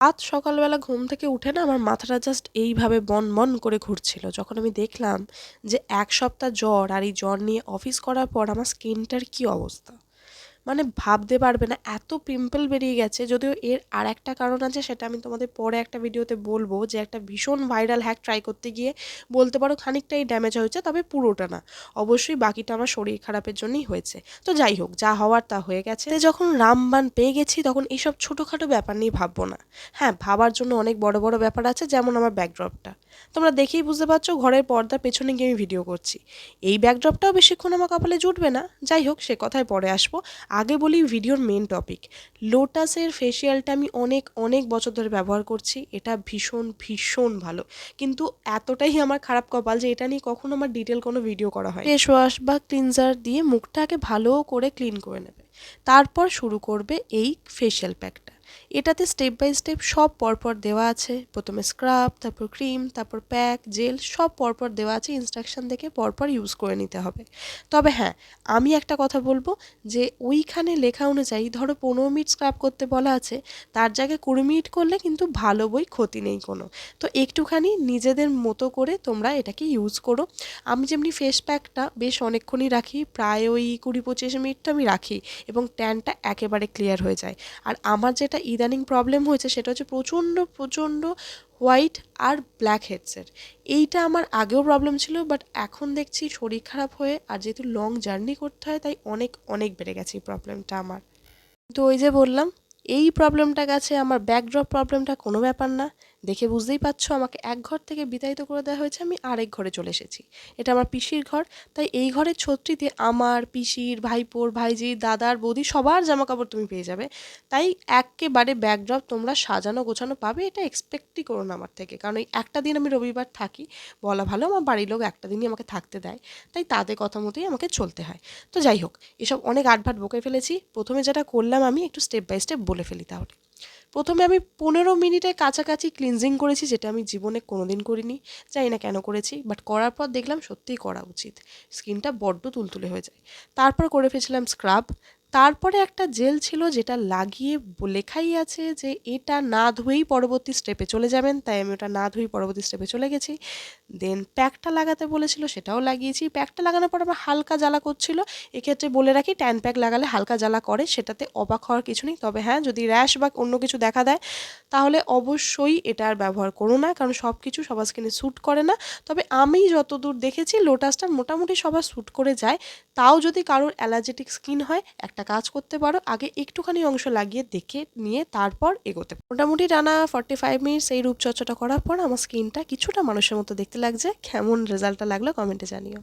আজ সকালবেলা ঘুম থেকে উঠে না আমার মাথাটা জাস্ট এইভাবে বন বন করে ঘুরছিল, যখন আমি দেখলাম যে 1 সপ্তাহ জ্বর, আর এই জ্বর নিয়ে অফিস করার পর আমার স্কিনটার কি অবস্থা। মানে ভাবতে পারবে না এত পিম্পল বেরিয়ে গেছে। যদিও এর আর একটা কারণ আছে, সেটা আমি তোমাদের পরে একটা ভিডিওতে বলবো, যে একটা ভীষণ ভাইরাল হ্যাক ট্রাই করতে গিয়ে বলতে পারো খানিকটাই ড্যামেজ হয়েছে, তবে পুরোটা না। অবশ্যই বাকিটা আমার শরীর খারাপের জন্যই হয়েছে। তো যাই হোক, যা হওয়ার তা হয়ে গেছে। যখন রামবান পেয়ে গেছি তখন এইসব ছোটোখাটো ব্যাপার নিয়ে ভাববো না। হ্যাঁ, ভাবার জন্য অনেক বড় বড় ব্যাপার আছে, যেমন আমার ব্যাকড্রপটা। তোমরা দেখেই বুঝতে পারছো ঘরের পর্দার পেছনে গিয়ে আমি ভিডিও করছি। এই ব্যাকড্রপটাও বেশিক্ষণ আমার কপালে জুটবে না। যাই হোক, সে কথায় পরে আসবো। আগে বলি ভিডিওর মেন টপিক। লোটাসের ফেসিয়ালটা আমি অনেক অনেক বছর ধরে ব্যবহার করছি। এটা ভীষণ ভীষণ ভালো, কিন্তু এতটাই আমার খারাপ কপাল যে এটা নিয়ে কখনো আমার ডিটেল কোনো ভিডিও করা হয়। ফেস ওয়াশ বা ক্লিনজার দিয়ে মুখটাকে ভালো করে ক্লিন করে নেবে, তারপর শুরু করবে এই ফেসিয়াল প্যাকটা। এটাতে স্টেপ বাই স্টেপ সব পরপর দেওয়া আছে। প্রথমে স্ক্রাব, তারপর ক্রিম, তারপর প্যাক, জেল, সব পরপর দেওয়া আছে। ইনস্ট্রাকশন দেখে পরপর ইউজ করে নিতে হবে। তবে হ্যাঁ, আমি একটা কথা বলবো, যে ওইখানে লেখা অনুযায়ী ধরো 15 মিনিট স্ক্রাব করতে বলা আছে, তার জায়গায় 20 মিনিট করলে কিন্তু ভালো, বই ক্ষতি নেই কোনো। তো একটুখানি নিজেদের মতো করে তোমরা এটাকে ইউজ করো। আমি যেমনি ফেস প্যাকটা বেশ অনেকক্ষণই রাখি, প্রায় ওই 20-25 মিনিট তো আমি রাখি, এবং ট্যানটা একেবারে ক্লিয়ার হয়ে যায়। আর আমার যেটা ইদানিং প্রবলেম হয়েছে সেটা হচ্ছে প্রচণ্ড প্রচণ্ড হোয়াইট আর ব্ল্যাক হেডসের। এইটা আমার আগেও প্রবলেম ছিল, বাট এখন দেখছি শরীর খারাপ হয়ে, আর যেহেতু লং জার্নি করতে হয়, তাই অনেক অনেক বেড়ে গেছে এই প্রবলেমটা আমার। তো ওই যে বললাম, এই প্রবলেমটা গেছে, আমার ব্যাকড্রপ প্রবলেমটা কোনো ব্যাপার না। দেখে বুঝতেই পারছো, আমাকে এক ঘর থেকে বিতাড়িত করে দেওয়া হয়েছে, আমি আরেক ঘরে চলে এসেছি। এটা আমার পিসির ঘর। তাই এই ঘরের ছত্রিতে আমার, পিসির, ভাইপোর, ভাইজির, দাদার, বৌদি সবার জামা কাপড় তুমি পেয়ে যাবে। তাই একেবারে ব্যাকড্রপ তোমরা সাজানো গোছানো পাবে, এটা এক্সপেক্টই করো না আমার থেকে। কারণ এই একটা দিন আমি রবিবার থাকি, বলা ভালো আমার বাড়ির লোক একটা দিনই আমাকে থাকতে দেয়, তাই তাদের কথা মতোই আমাকে চলতে হয়। তো যাই হোক, এসব অনেক আটভাট বকে ফেলেছি। প্রথমে যেটা করলাম, আমি একটু স্টেপ বাই স্টেপ বলে ফেলি তাহলে। প্রথমে আমি 15 মিনিটের কাছাকাছি ক্লিনজিং করেছি, যেটা আমি জীবনে কোনোদিন করিনি। জানি না কেন করেছি, বাট করার পর দেখলাম সত্যিই করা উচিত। স্কিনটা বড্ড তুলতুলে হয়ে যায়। তারপর করে ফেলছিলাম স্ক্রাব। তারপরে একটা জেল ছিল, যেটা লাগিয়ে লেখাই আছে যে এটা না ধুয়েই পরবর্তী স্টেপে চলে যাবেন, তাই আমি ওটা না ধুয়েই পরবর্তী স্টেপে চলে গেছি। দেন প্যাকটা লাগাতে বলেছিল, সেটাও লাগিয়েছি। প্যাকটা লাগানোর পর আমার হালকা জ্বালা করছিল। এক্ষেত্রে বলে রাখি, ট্যান প্যাক লাগালে হালকা জ্বালা করে, সেটাতে অবাক হওয়ার কিছু নেই। তবে হ্যাঁ, যদি র্যাশ বা অন্য কিছু দেখা দেয়, তাহলে অবশ্যই এটা আর ব্যবহার করো না, কারণ সব কিছু সবার স্কিনে স্যুট করে না। তবে আমি যতদূর দেখেছি লোটাসটা মোটামুটি সবার স্যুট করে যায়। তাও যদি কারোর অ্যালার্জেটিক স্কিন হয়, একটা কাজ করতে পারো, আগে একটুখানি অংশ লাগিয়ে দেখে নিয়ে তারপর এগোতে পারো। মোটামুটি টানা 45 মিনিটস এই রূপচর্চাটা করার পর আমার স্কিনটা কিছুটা মানুষের মতো দেখতে লাগছে। কেমন রেজাল্টটা লাগলো কমেন্টে জানিও।